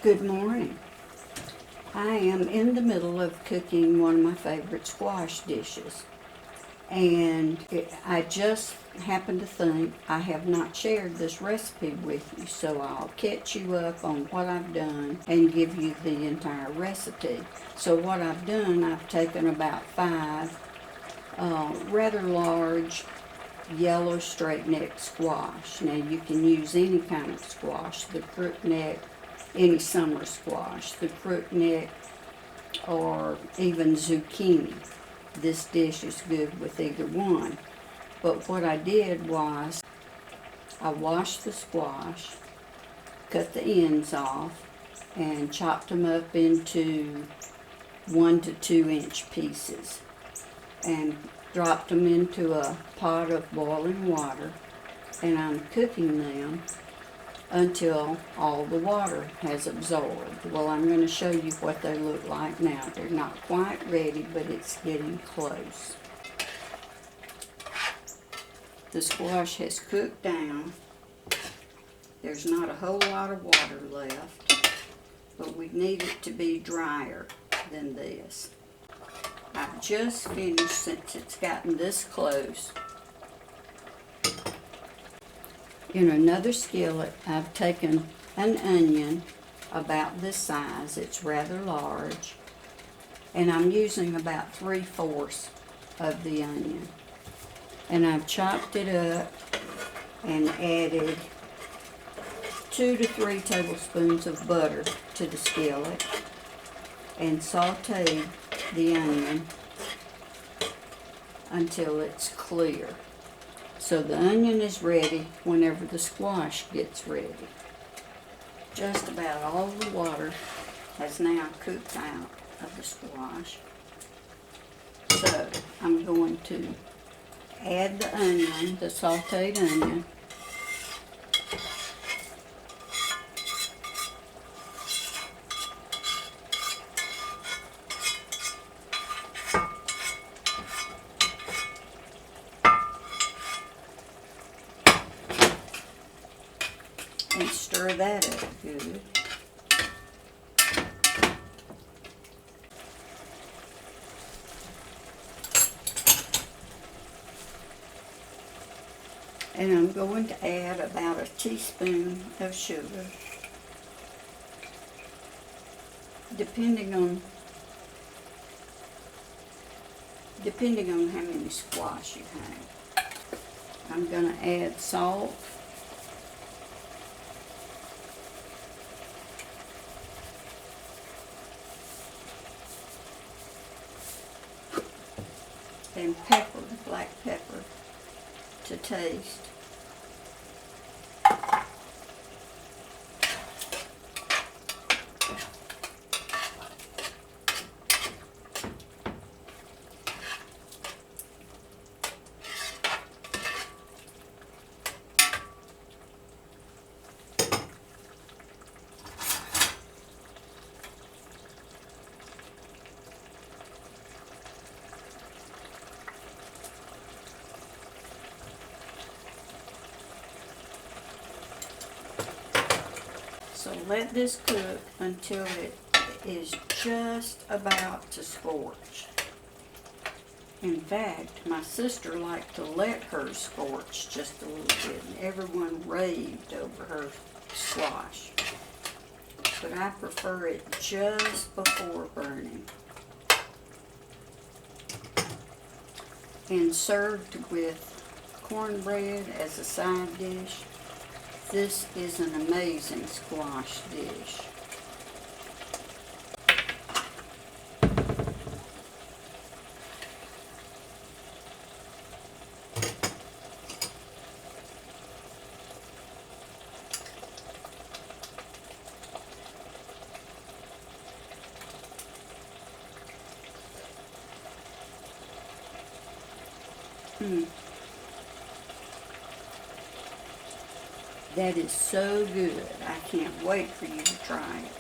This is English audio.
Good morning. I am in the middle of cooking one of my favorite squash dishes. And I just happened to think I have not shared this recipe with you, so I'll catch you up on what I've done and give you the entire recipe. So what I've done, I've taken about 5 rather large yellow straight neck squash. Now you can use any kind of squash, the crook neck, any summer squash, the crook neck, or even zucchini. This dish is good with either one. But what I did was I washed the squash, cut the ends off, and chopped them up into 1 to 2 inch pieces and dropped them into a pot of boiling water, and I'm cooking them until all the water has absorbed. Well, I'm going to show you what they look like now. They're not quite ready, but it's getting close. The squash has cooked down. There's not a whole lot of water left, but we need it to be drier than this. I've just finished, since it's gotten this close. In another skillet, I've taken an onion about this size. It's rather large, and I'm using about 3/4 of the onion. And I've chopped it up and added 2 to 3 tablespoons of butter to the skillet and sautéed the onion until it's clear. So the onion is ready whenever the squash gets ready. Just about all the water has now cooked out of the squash. So I'm going to add the onion, the sautéed onion. And stir that up good. And I'm going to add about a teaspoon of sugar, depending on how many squash you have. I'm going to add salt. And pepper, black pepper, to taste. So let this cook until it is just about to scorch. In fact, my sister liked to let hers scorch just a little bit, and everyone raved over her squash. But I prefer it just before burning. And served with cornbread as a side dish. This is an amazing squash dish. That is so good. I can't wait for you to try it.